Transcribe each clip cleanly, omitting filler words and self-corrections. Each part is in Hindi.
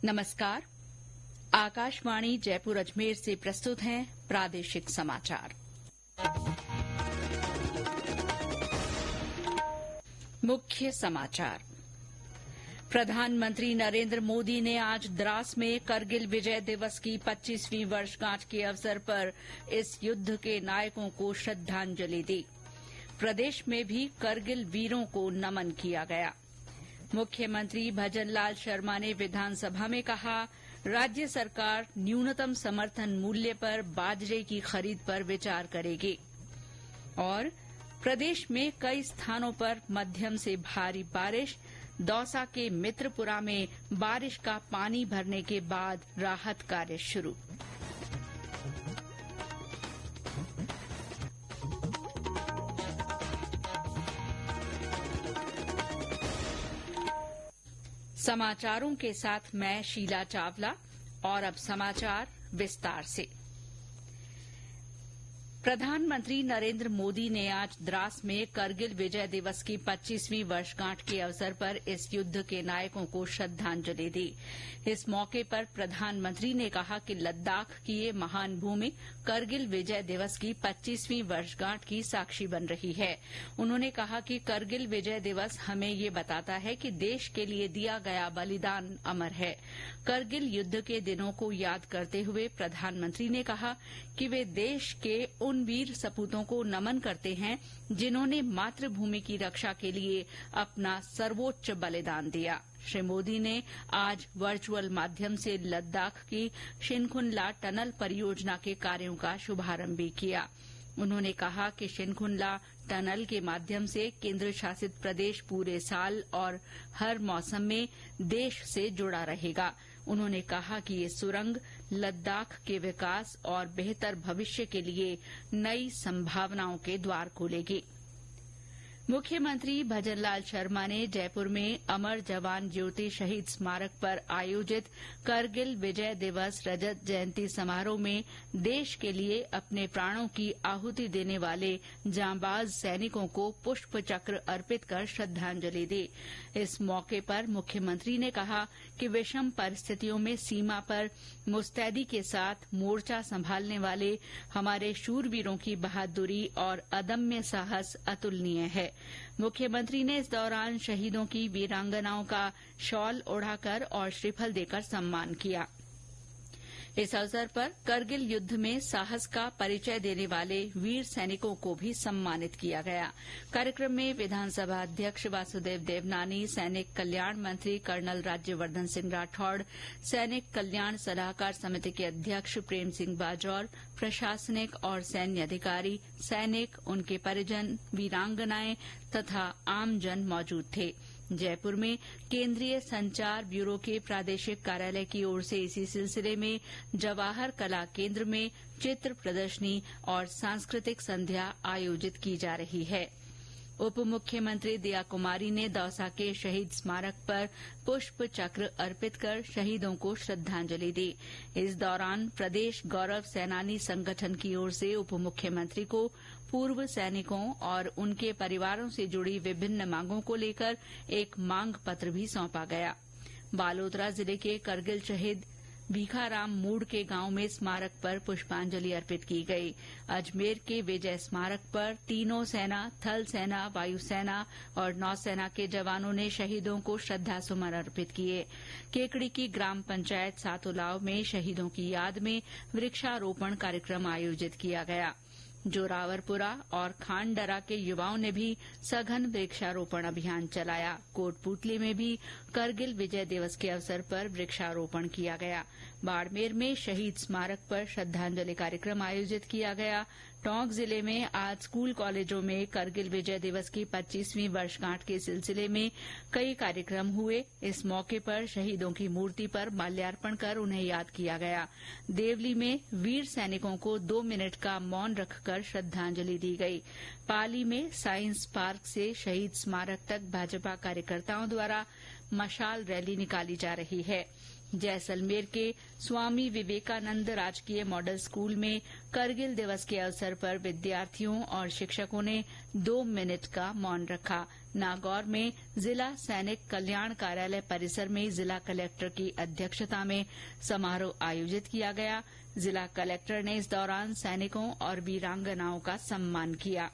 नमस्कार। आकाशवाणी जयपुर अजमेर से प्रस्तुत हैं प्रादेशिक समाचार। मुख्य समाचार। प्रधानमंत्री नरेंद्र मोदी ने आज द्रास में करगिल विजय दिवस की 25वीं वर्षगांठ के अवसर पर इस युद्ध के नायकों को श्रद्धांजलि दी। प्रदेश में भी करगिल वीरों को नमन किया गया। मुख्यमंत्री भजनलाल शर्मा ने विधानसभा में कहा, राज्य सरकार न्यूनतम समर्थन मूल्य पर बाजरे की खरीद पर विचार करेगी। और प्रदेश में कई स्थानों पर मध्यम से भारी बारिश। दौसा के मित्रपुरा में बारिश का पानी भरने के बाद राहत कार्य शुरू। समाचारों के साथ मैं शीला चावला। और अब समाचार विस्तार से। प्रधानमंत्री नरेंद्र मोदी ने आज द्रास में करगिल विजय दिवस की 25वीं वर्षगांठ के अवसर पर इस युद्ध के नायकों को श्रद्धांजलि दी। इस मौके पर प्रधानमंत्री ने कहा कि लद्दाख की ये महान भूमि करगिल विजय दिवस की 25वीं वर्षगांठ की साक्षी बन रही है। उन्होंने कहा कि करगिल विजय दिवस हमें ये बताता है कि देश के लिए दिया गया बलिदान अमर है। करगिल युद्ध के दिनों को याद करते हुए प्रधानमंत्री ने कहा कि वे देश के उन वीर सपूतों को नमन करते हैं जिन्होंने मातृभूमि की रक्षा के लिए अपना सर्वोच्च बलिदान दिया। श्री मोदी ने आज वर्चुअल माध्यम से लद्दाख की शिनखुनला टनल परियोजना के कार्यों का शुभारंभ भी किया। उन्होंने कहा कि शिनखुनला टनल के माध्यम से केंद्र शासित प्रदेश पूरे साल और हर मौसम में देश से जुड़ा रहेगा। उन्होंने कहा कि ये सुरंग लद्दाख के विकास और बेहतर भविष्य के लिए नई संभावनाओं के द्वार खोलेगी। मुख्यमंत्री भजनलाल शर्मा ने जयपुर में अमर जवान ज्योति शहीद स्मारक पर आयोजित करगिल विजय दिवस रजत जयंती समारोह में देश के लिए अपने प्राणों की आहुति देने वाले जांबाज सैनिकों को पुष्प चक्र अर्पित कर श्रद्धांजलि दी। इस मौके पर मुख्यमंत्री ने कहा कि विषम परिस्थितियों में सीमा पर मुस्तैदी के साथ मोर्चा संभालने वाले हमारे शूरवीरों की बहादुरी और अदम्य साहस अतुलनीय है। मुख्यमंत्री ने इस दौरान शहीदों की वीरांगनाओं का शॉल ओढ़ाकर और श्रीफल देकर सम्मान किया। इस अवसर पर करगिल युद्ध में साहस का परिचय देने वाले वीर सैनिकों को भी सम्मानित किया गया। कार्यक्रम में विधानसभा अध्यक्ष वासुदेव देवनानी, सैनिक कल्याण मंत्री कर्नल राज्यवर्धन सिंह राठौड़, सैनिक कल्याण सलाहकार समिति के अध्यक्ष प्रेम सिंह बाजौर, प्रशासनिक और सैन्य अधिकारी, सैनिक, उनके परिजन, वीरांगनाएं तथा आमजन मौजूद थे। जयपुर में केंद्रीय संचार ब्यूरो के प्रादेशिक कार्यालय की ओर से इसी सिलसिले में जवाहर कला केंद्र में चित्र प्रदर्शनी और सांस्कृतिक संध्या आयोजित की जा रही है। उप मुख्यमंत्री दिया कुमारी ने दौसा के शहीद स्मारक पर पुष्प चक्र अर्पित कर शहीदों को श्रद्धांजलि दी। इस दौरान प्रदेश गौरव सेनानी संगठन की ओर से उप मुख्यमंत्री को पूर्व सैनिकों और उनके परिवारों से जुड़ी विभिन्न मांगों को लेकर एक मांग पत्र भी सौंपा गया। बालोतरा जिले के करगिल शहीद भीखाराम मूड के गांव में स्मारक पर पुष्पांजलि अर्पित की गई। अजमेर के विजय स्मारक पर तीनों सेना, थल सेना, वायुसेना और नौसेना के जवानों ने शहीदों को श्रद्धासुमन अर्पित किए। केकड़ी की ग्राम पंचायत सातुलाव में शहीदों की याद में वृक्षारोपण कार्यक्रम आयोजित किया गया। जोरावरपुरा और खांडरा के युवाओं ने भी सघन वृक्षारोपण अभियान चलाया। कोटपूतली में भी करगिल विजय दिवस के अवसर पर वृक्षारोपण किया गया। बाड़मेर में शहीद स्मारक पर श्रद्धांजलि कार्यक्रम आयोजित किया गया। टोंक जिले में आज स्कूल कॉलेजों में करगिल विजय दिवस की 25वीं वर्षगांठ के सिलसिले में कई कार्यक्रम हुए। इस मौके पर शहीदों की मूर्ति पर माल्यार्पण कर उन्हें याद किया गया। देवली में वीर सैनिकों को 2 मिनट का मौन रखकर श्रद्धांजलि दी गई। पाली में साइंस पार्क से शहीद स्मारक तक भाजपा कार्यकर्ताओं द्वारा मशाल रैली निकाली जा रही है। जैसलमेर के स्वामी विवेकानंद राजकीय मॉडल स्कूल में करगिल दिवस के अवसर पर विद्यार्थियों और शिक्षकों ने 2 मिनट का मौन रखा। नागौर में जिला सैनिक कल्याण कार्यालय परिसर में जिला कलेक्टर की अध्यक्षता में समारोह आयोजित किया गया। जिला कलेक्टर ने इस दौरान सैनिकों और वीरांगनाओं का सम्मान किया।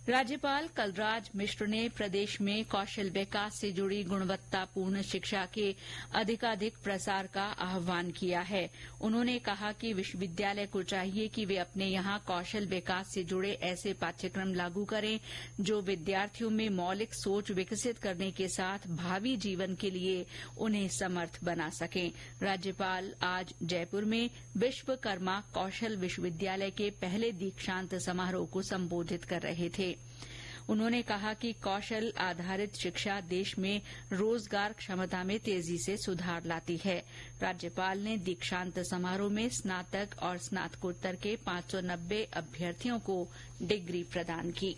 राज्यपाल कलराज मिश्र ने प्रदेश में कौशल विकास से जुड़ी गुणवत्तापूर्ण शिक्षा के अधिकाधिक प्रसार का आह्वान किया है। उन्होंने कहा कि विश्वविद्यालय को चाहिए कि वे अपने यहां कौशल विकास से जुड़े ऐसे पाठ्यक्रम लागू करें जो विद्यार्थियों में मौलिक सोच विकसित करने के साथ भावी जीवन के लिए उन्हें समर्थ बना सकें। राज्यपाल आज जयपुर में विश्वकर्मा कौशल विश्वविद्यालय के पहले दीक्षांत समारोह को संबोधित कर रहे थे। उन्होंने कहा कि कौशल आधारित शिक्षा देश में रोजगार क्षमता में तेजी से सुधार लाती है। राज्यपाल ने दीक्षांत समारोह में स्नातक और स्नातकोत्तर के 590 अभ्यर्थियों को डिग्री प्रदान की।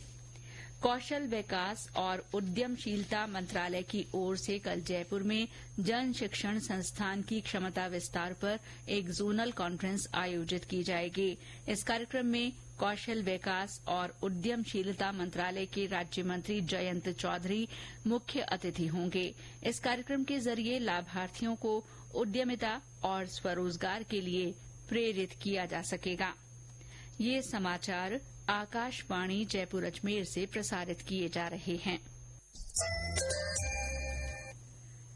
कौशल विकास और उद्यमशीलता मंत्रालय की ओर से कल जयपुर में जन शिक्षण संस्थान की क्षमता विस्तार पर एक जोनल कॉन्फ्रेंस आयोजित की जाएगी। इस कार्यक्रम में कौशल विकास और उद्यमशीलता मंत्रालय के राज्य मंत्री जयंत चौधरी मुख्य अतिथि होंगे। इस कार्यक्रम के जरिए लाभार्थियों को उद्यमिता और स्वरोजगार के लिए प्रेरित किया जा सकेगा। ये समाचार आकाशवाणी जयपुर अजमेर से प्रसारित किए जा रहे हैं।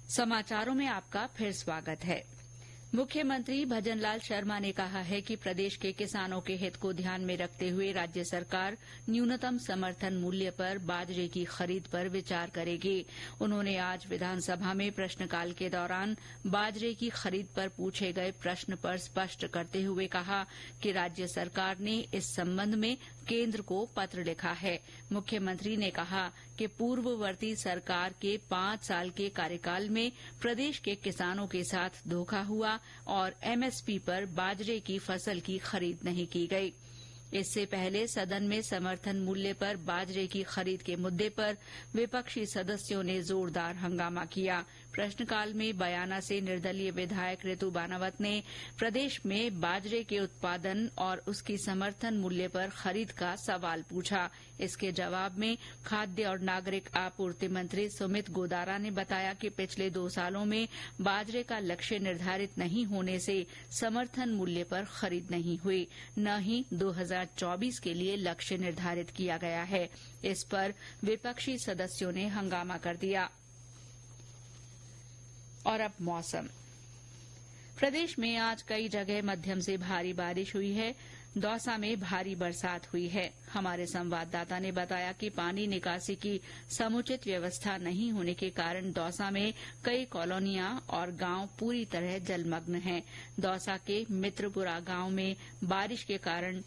समाचारों में आपका फिर स्वागत है। मुख्यमंत्री भजनलाल शर्मा ने कहा है कि प्रदेश के किसानों के हित को ध्यान में रखते हुए राज्य सरकार न्यूनतम समर्थन मूल्य पर बाजरे की खरीद पर विचार करेगी। उन्होंने आज विधानसभा में प्रश्नकाल के दौरान बाजरे की खरीद पर पूछे गए प्रश्न पर स्पष्ट करते हुए कहा कि राज्य सरकार ने इस संबंध में केंद्र को पत्र लिखा है। मुख्यमंत्री ने कहा कि पूर्ववर्ती सरकार के 5 साल के कार्यकाल में प्रदेश के किसानों के साथ धोखा हुआ और एमएसपी पर बाजरे की फसल की खरीद नहीं की गई। इससे पहले सदन में समर्थन मूल्य पर बाजरे की खरीद के मुद्दे पर विपक्षी सदस्यों ने जोरदार हंगामा किया। प्रश्नकाल में बयाना से निर्दलीय विधायक ऋतु बानावत ने प्रदेश में बाजरे के उत्पादन और उसकी समर्थन मूल्य पर खरीद का सवाल पूछा। इसके जवाब में खाद्य और नागरिक आपूर्ति मंत्री सुमित गोदारा ने बताया कि पिछले 2 सालों में बाजरे का लक्ष्य निर्धारित नहीं होने से समर्थन मूल्य पर खरीद नहीं हुई, न ही 2024 के लिए लक्ष्य निर्धारित किया गया है। इस पर विपक्षी सदस्यों ने हंगामा कर दिया। और अब मौसम। प्रदेश में आज कई जगह मध्यम से भारी बारिश हुई है। दौसा में भारी बरसात हुई है। हमारे संवाददाता ने बताया कि पानी निकासी की समुचित व्यवस्था नहीं होने के कारण दौसा में कई कॉलोनियां और गांव पूरी तरह जलमग्न हैं। दौसा के मित्रपुरा गांव में बारिश के कारण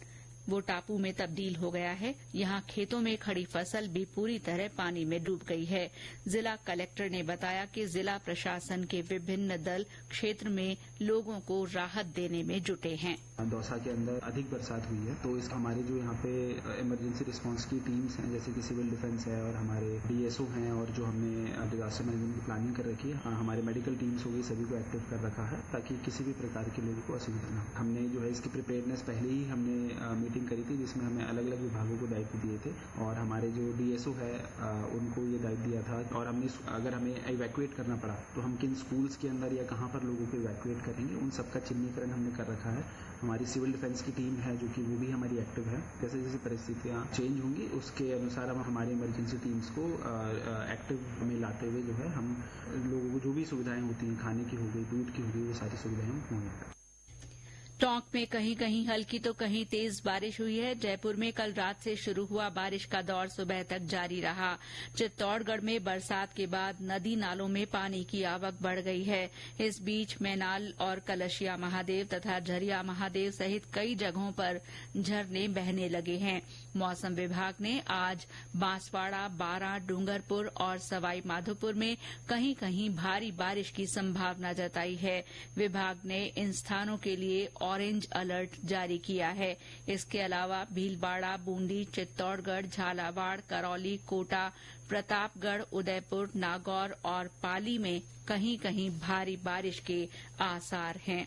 वो टापू में तब्दील हो गया है। यहां खेतों में खड़ी फसल भी पूरी तरह पानी में डूब गई है। जिला कलेक्टर ने बताया कि जिला प्रशासन के विभिन्न दल क्षेत्र में लोगों को राहत देने में जुटे हैं। दौसा के अंदर अधिक बरसात हुई है तो इस हमारे जो यहाँ पे इमरजेंसी रिस्पांस की टीम्स हैं, जैसे कि सिविल डिफेंस है और हमारे डीएसओ हैं और जो हमने डिजास्टर मैनेजमेंट की प्लानिंग कर रखी है, हमारे मेडिकल टीम्स हो गई, सभी को एक्टिव कर रखा है ताकि किसी भी प्रकार के लोगों को असुविधा न हो। हमने जो है इसकी प्रिपेयरनेस पहले ही हमने मीटिंग करी थी जिसमें हमें अलग अलग विभागों को दायित्व दिए थे और हमारे जो डीएसओ है उनको ये दायित्व दिया था और हमने अगर हमें इवैक्यूएट करना पड़ा तो हम किन स्कूल्स के अंदर या कहाँ पर लोगों को इवैक्यूएट करेंगे, उन सबका चिन्हीकरण हमने कर रखा है। हमारी सिविल डिफेंस की टीम है जो कि वो भी हमारी एक्टिव है। जैसे जैसे परिस्थितियां चेंज होंगी उसके अनुसार हम हमारी इमरजेंसी टीम्स को एक्टिव में लाते हुए जो है हम लोगों को जो भी सुविधाएं होती हैं, खाने की हो गई, दूध की हो गई, वो सारी सुविधाएं होंगी। टोंक में कहीं कहीं हल्की तो कहीं तेज बारिश हुई है। जयपुर में कल रात से शुरू हुआ बारिश का दौर सुबह तक जारी रहा। चित्तौड़गढ़ में बरसात के बाद नदी नालों में पानी की आवक बढ़ गई है। इस बीच मैनाल और कलशिया महादेव तथा झरिया महादेव सहित कई जगहों पर झरने बहने लगे हैं। मौसम विभाग ने आज बांसवाड़ा, बारां, डूंगरपुर और सवाई माधोपुर में कहीं कहीं भारी बारिश की संभावना जताई है। विभाग ने इन स्थानों के लिए ऑरेंज अलर्ट जारी किया है। इसके अलावा भीलवाड़ा, बूंदी, चित्तौड़गढ़, झालावाड़, करौली, कोटा, प्रतापगढ़, उदयपुर, नागौर और पाली में कहीं कहीं भारी बारिश के आसार हैं।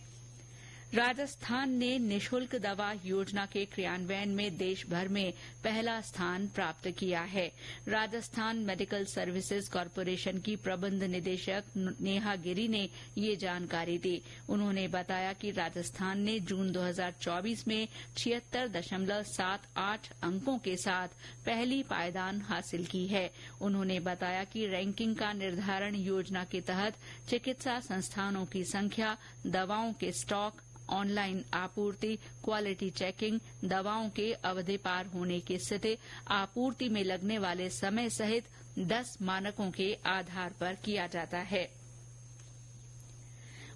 राजस्थान ने निःशुल्क दवा योजना के क्रियान्वयन में देश भर में पहला स्थान प्राप्त किया है। राजस्थान मेडिकल सर्विसेज कॉर्पोरेशन की प्रबंध निदेशक नेहा गिरी ने ये जानकारी दी। उन्होंने बताया कि राजस्थान ने जून 2024 में 76.78 अंकों के साथ पहली पायदान हासिल की है। उन्होंने बताया कि रैंकिंग का निर्धारण योजना के तहत चिकित्सा संस्थानों की संख्या, दवाओं के स्टॉक, ऑनलाइन आपूर्ति, क्वालिटी चेकिंग, दवाओं के अवधि पार होने की स्थिति, आपूर्ति में लगने वाले समय सहित 10 मानकों के आधार पर किया जाता है।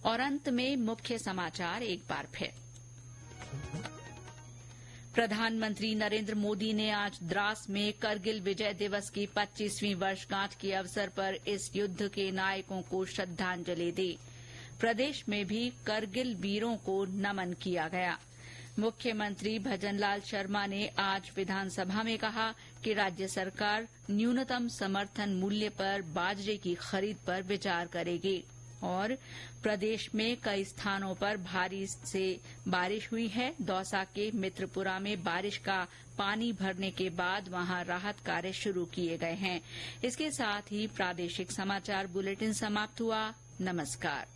और अंत में मुख्य समाचार एक बार फिर। प्रधानमंत्री नरेंद्र मोदी ने आज द्रास में करगिल विजय दिवस की 25वीं वर्षगांठ के अवसर पर इस युद्ध के नायकों को श्रद्धांजलि दी। प्रदेश में भी करगिल वीरों को नमन किया गया। मुख्यमंत्री भजनलाल शर्मा ने आज विधानसभा में कहा कि राज्य सरकार न्यूनतम समर्थन मूल्य पर बाजरे की खरीद पर विचार करेगी। और प्रदेश में कई स्थानों पर भारी से बारिश हुई है। दौसा के मित्रपुरा में बारिश का पानी भरने के बाद वहां राहत कार्य शुरू किए गए हैं। इसके साथ ही प्रादेशिक समाचार बुलेटिन समाप्त हुआ। नमस्कार।